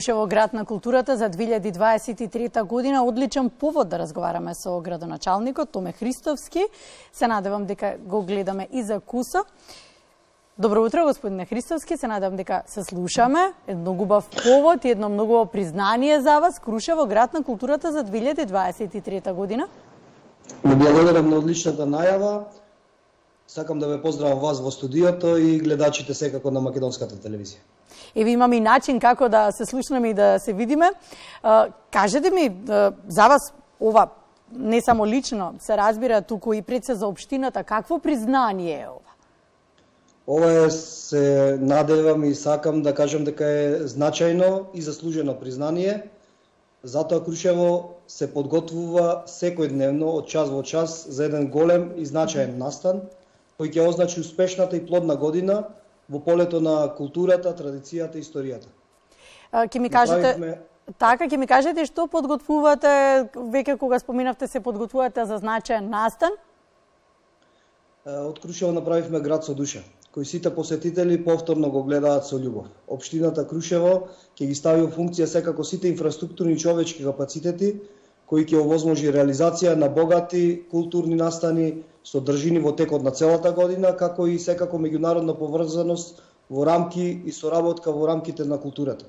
Крушево град на културата за 2023 година. Одличен повод да разговараме со градоначалникот Томе Христовски. Се надевам дека го гледаме и за куса. Добро утро, господине Христовски. Се надевам дека се слушаме. Едно убав повод и едно многу признание за вас. Крушево град на културата за 2023 година. Благодарам на одличната најава. Сакам да ве поздравам вас во студиото и гледачите секако на македонската телевизија. Еве имаме и начин како да се слушнеме и да се видиме. Кажете ми, за вас ова не само лично се разбира, туку и пред се за општината, какво признание е ова? Ова е, се надевам и сакам да кажам дека е значајно и заслужено признание. Затоа Крушево се подготвува секојдневно од час во час за еден голем и значаен настан, кој ќе означи успешната и плодна година во полето на културата, традицијата и историјата. Ќе ми кажете, ќе ми кажете што подготвувате, веќе кога споминавте се подготвувате за значаен настан? Од Крушево направивме град со душа, кој сите посетители повторно го гледаат со љубов. Општината Крушево ќе ги стави во функција секако сите инфраструктурни и човечки капацитети кои ќе овозможи реализација на богати културни настани со држини во текот на целата година, како и секако меѓународна поврзаност во рамки и соработка во рамките на културата.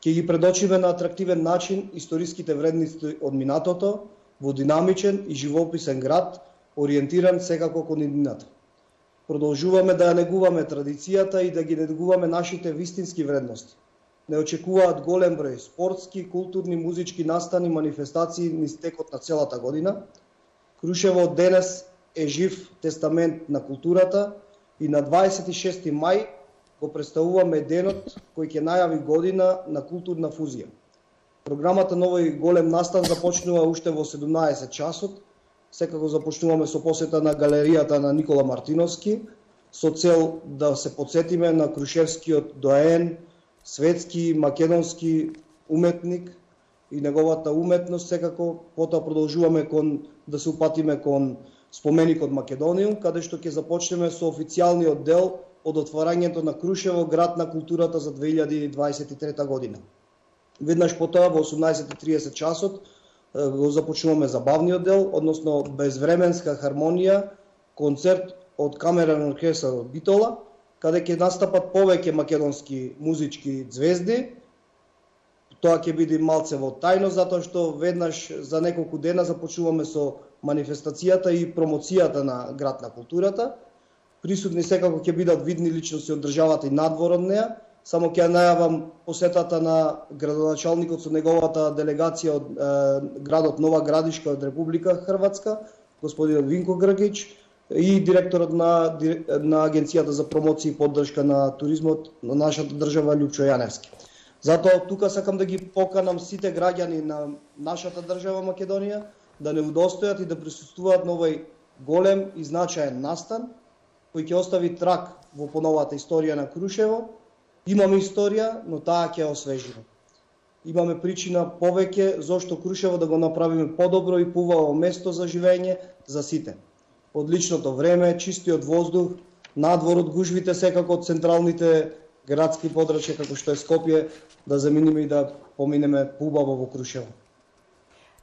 Ќе ги предочиме на атрактивен начин историските вредности од минатото во динамичен и живописен град, ориентиран секако кон иднината. Продолжуваме да ја негуваме традицијата и да ги негуваме нашите вистински вредности. Не очекуваат голем број спортски, културни, музички настани, манифестации низ текот на целата година. Крушево денес е жив тестамент на културата и на 26 мај го представуваме денот кој ќе најави година на културна фузија. Програмата на овој голем настан започнува уште во 17 часот. Секако започнуваме со посета на галеријата на Никола Мартиновски со цел да се подсетиме на крушевскиот доаен, светски, македонски уметник и неговата уметност. Секако потоа продолжуваме да се упатиме кон споменикот Македониум, каде што ќе започнеме со официјалниот дел од отварањето на Крушево град на културата за 2023 година. Веднаш потоа во 18:30 часот го започнуваме забавниот дел, односно безвременска хармонија, концерт од камерен оркестар од Битола, каде ќе настапат повеќе македонски музички звезди. Тоа ќе биде малце во тајно, затоа што веднаш за неколку дена започнуваме со манифестацијата и промоцијата на град на културата. Присутни секако ќе бидат видни личности од државата и надвор од неа. Само ќе најавам посетата на градоначалникот со неговата делегација од градот Нова Градишка од Република Хрватска, господин Винко Гргич, и директорот на Агенцијата за промоција и поддршка на туризмот на нашата држава Љупчо Јаневски. Затоа тука сакам да ги поканам сите граѓани на нашата држава Македонија да не удостојат и да присуствуваат на овој голем и значаен настан кој ќе остави траг во поновата историја на Крушево. Имаме историја, но таа ќе освежиме. Имаме причина повеќе зошто Крушево да го направиме подобро и поубаво место за живење за сите. Одличното време, чистиот воздух, надвор од гужвите секако од централните градски подрачја како што е Скопје, да заминиме и да поминеме поубаво во Крушево.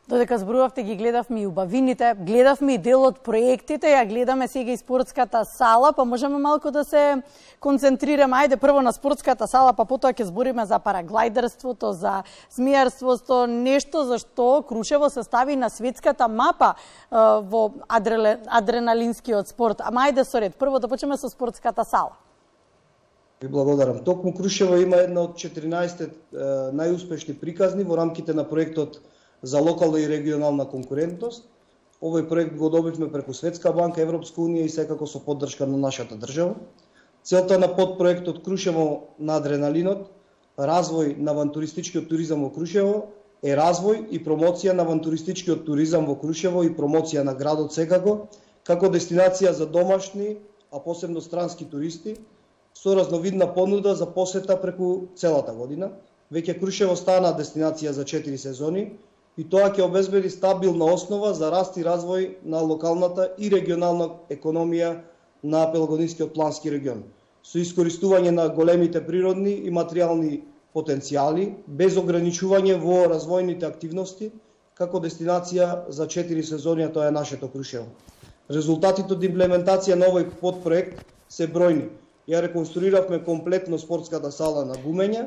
Додека зборувавте, ги гледавме и убавините, гледавме и дел од проектите, ја гледаме сега и спортската сала, па можеме малку да се концентрираме, ајде прво на спортската сала, па потоа ќе збориме за параглајдерството, за смијарството, нешто за што Крушево се стави на светската мапа во адреналинскиот спорт. Ама ајде со ред, прво да почнеме со спортската сала. Ви благодарам. Токму Крушево има една од 14 најуспешни приказни во рамките на проектот за локална и регионална конкурентност. Овој проект го добивме преку Светска банка, Европска унија и секако со поддршка на нашата држава. Целта на подпроектот Крушево на адреналинот, развој на авантуристичкиот туризам во Крушево, е развој и промоција на авантуристичкиот туризам во Крушево и промоција на градот секако, како дестинација за домашни, а посебно странски туристи, со разновидна понуда за посета преку целата година. Веќе Крушево стана дестинација за 4 сезони, и тоа ќе обезбеди стабилна основа за раст и развој на локалната и регионална економија на Пелагонискиот плански регион, со искористување на големите природни и материјални потенцијали, без ограничување во развојните активности, како дестинација за 4 сезони, тоа е нашето Крушево. Резултатите од имплементација на овој подпроект се бројни. Ја реконструиравме комплетно спортската сала на гумење,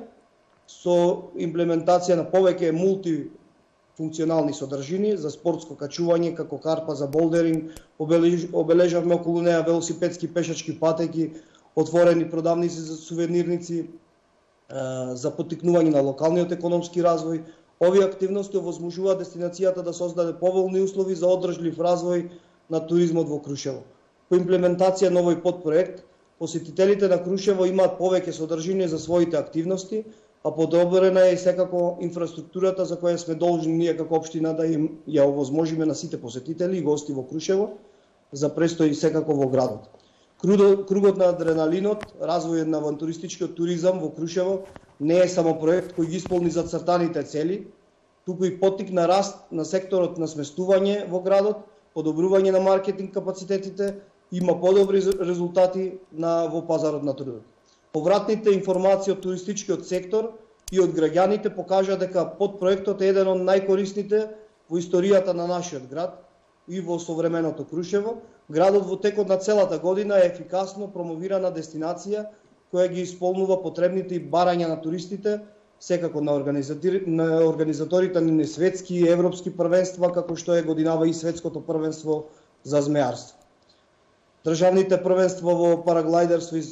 со имплементација на повеќе мултифункционални содржини за спортско качување, како карпа за болдеринг, обележавме околу неа велосипедски пешачки патеки, отворени продавници за сувенирници, за поттикнување на локалниот економски развој. Овие активности овозможуваат дестинацијата да создаде поволни услови за одржлив развој на туризмот во Крушево. По имплементација на овој подпроект, посетителите на Крушево имаат повеќе содржини за своите активности, а подобрена е и секако инфраструктурата за која сме должни ние како општина да им ја овозможиме на сите посетители и гости во Крушево за престој секако во градот. Кругот на адреналинот, развојот на авантуристичкиот туризам во Крушево не е само проект кој ги исполни зацртаните цели, туку и поттик на раст на секторот на сместување во градот, подобрување на маркетинг капацитетите, има подобри резултати во пазарот на трудот. Повратните информации од туристичкиот сектор и од граѓаните покажа дека подпроектот е еден од најкорисните во историјата на нашиот град и во современото Крушево. Градот во текот на целата година е ефикасно промовирана дестинација која ги исполнува потребните и барања на туристите, секако на организаторите на светски и европски првенства, како што е годинава и светското првенство за змеарство. Државните првенства во параглајдерство и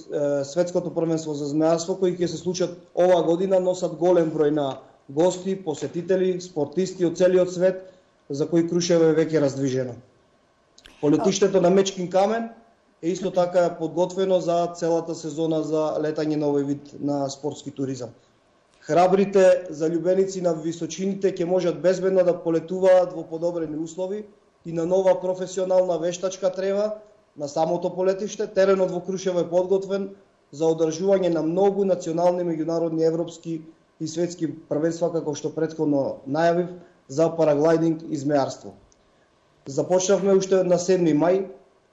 светското првенство за змеарство, кои ќе се случат оваа година, носат голем број на гости, посетители, спортисти од целиот свет, за кои Крушево е веќе раздвижено. Полетиштето на Мечкин камен е исто така подготвено за целата сезона за летање на овој вид на спортски туризам. Храбрите заљубеници на височините ќе можат безбедно да полетуваат во подобрени услови и на нова професионална вештачка трева на самото полетиште. Теренот во Крушево е подготвен за одржување на многу национални, меѓународни, европски и светски првенства, како што претходно најавив, за параглайдинг и змеарство. Започнавме уште на 7 мај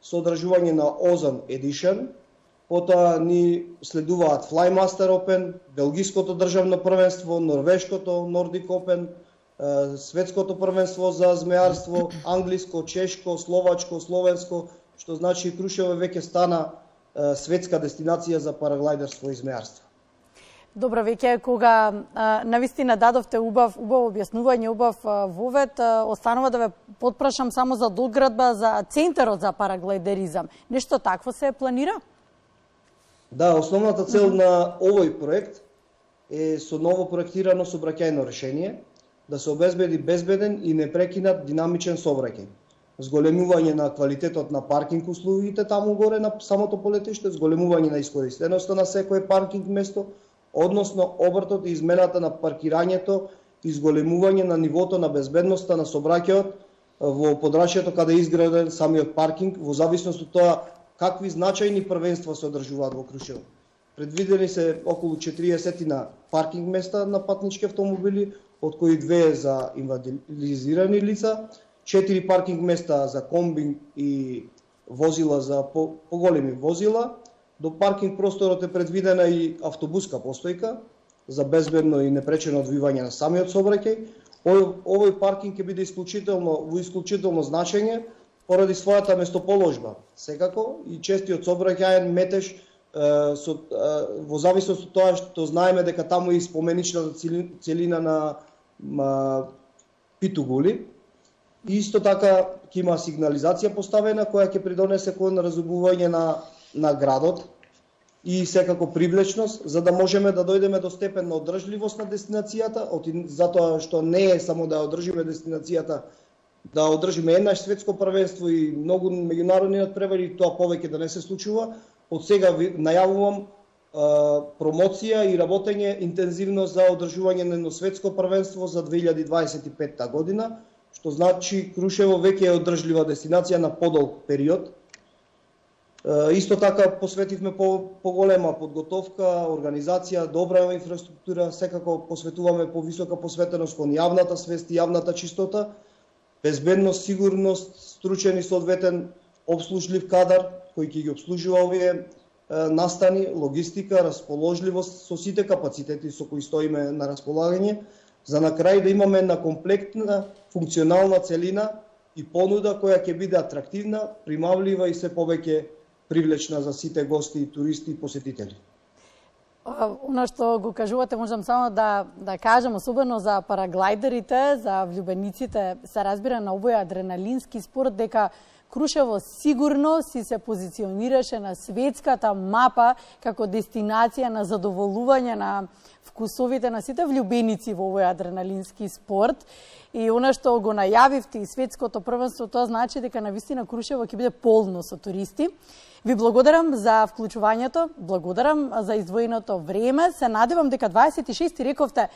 со одржување на Озон Edition, потоа ни следуваат Flymaster Open, Белгиското државно првенство, Норвешкото Nordic Open, светското првенство за змеарство, англиско, чешко, словачко, словенско, што значи Крушево веќе стана светска дестинација за параглајдерство и змеарство. Добро, веќе кога навистина дадовте убаво објаснување, убав вовед, останува да ве потпрашам само за доградба за центарот за параглајдеризам. Нешто такво се планира? Да, основната цел на овој проект е со ново проектирано сообраќајно решение да се обезбеди безбеден и непрекинат динамичен сообраќај. Зголемување на квалитетот на паркинг услугите таму горе на самото полетиште, зголемување на искористеноста на секое паркинг место, односно обртот и измената на паркирањето и зголемување на нивото на безбедноста на сообраќајот во подрачјето каде е изграден самиот паркинг, во зависност од тоа какви значајни првенства се одржуваат во Крушево. Предвидени се околу 40 на паркинг места на патнички автомобили, од кои 2 за инвалидизирани лица, 4 паркинг места за комби и возила за поголеми возила. До паркинг просторот е предвидена и автобуска постојка за безбедно и непречено одвивање на самиот сообраќај. Овој паркинг ќе биде во исклучително значење поради својата местоположба, секако и честиот сообраќајен метеж во зависност од тоа што знаеме дека таму е споменичната целина на Питугули. Исто така ќе има сигнализација поставена која ќе придонесе кон разубување на градот и секако привлечност, за да можеме да дојдеме до степен на одржливост на дестинацијата, затоа што не е само да одржиме дестинацијата, да одржиме еднаш светско првенство и многу меѓународни надпревари, тоа повеќе да не се случува. Од сега најавувам промоција и работење интензивно за одржување на едно светско првенство за 2025 година, што значи Крушево веќе е одржлива дестинација на подолг период. Исто така посветивме поголема подготовка, организација, добра инфраструктура, секако посветуваме повисока посветеност кон јавната свест и јавната чистота, безбедност, сигурност, стручен и соодветен обслужлив кадар кој ќе ги обслужува овие настани, логистика, расположливост со сите капацитети со кои стоиме на располагање, за на крај да имаме една комплектна, функционална целина и понуда која ќе биде атрактивна, примамлива и се повеќе привлечна за сите гости, туристи и посетители. Оно што го кажувате, можам само да кажам, особено за параглайдерите, за влюбениците, се разбира на овој адреналински спорт, дека Крушево сигурно си се позиционираше на светската мапа како дестинација на задоволување на вкусовите на сите влюбеници во овој адреналински спорт. И она што го најавивте и светското првенство, тоа значи дека навистина Крушево ќе биде полно со туристи. Ви благодарам за вклучувањето, благодарам за издвоеното време. Се надевам дека 26 рековте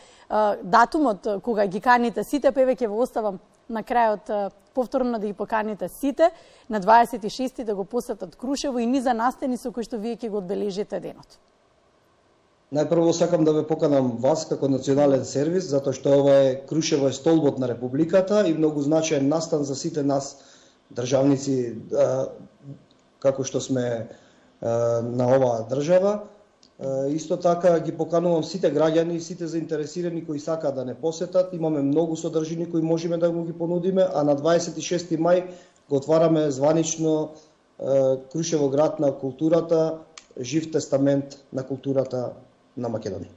датумот кога ги каните сите, па еве ќе ве оставам на крајот повторно да ги поканите сите на 26 да го посетат Крушево и низа настани со кои што вие ќе го одбележите денот. Најпрво сакам да ве поканам вас како национален сервис, затоа што ова е Крушево е столбот на Републиката и многу значаен настан за сите нас државници како што сме на оваа држава. Исто така ги поканувам сите граѓани, сите заинтересирани кои сакаат да не посетат. Имаме многу содржини кои можеме да му ги понудиме, а на 26 мај го отвараме званично Крушево град на културата, жив тестамент на културата на Македонија.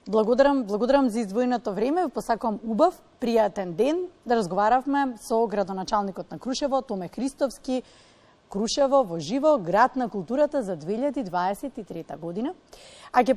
Благодарам за издвоеното време, посакувам убав, пријатен ден. Да разговаравме со градоначалникот на Крушево, Томе Христовски. Крушево во живо, град на културата за 2023 година. А ќе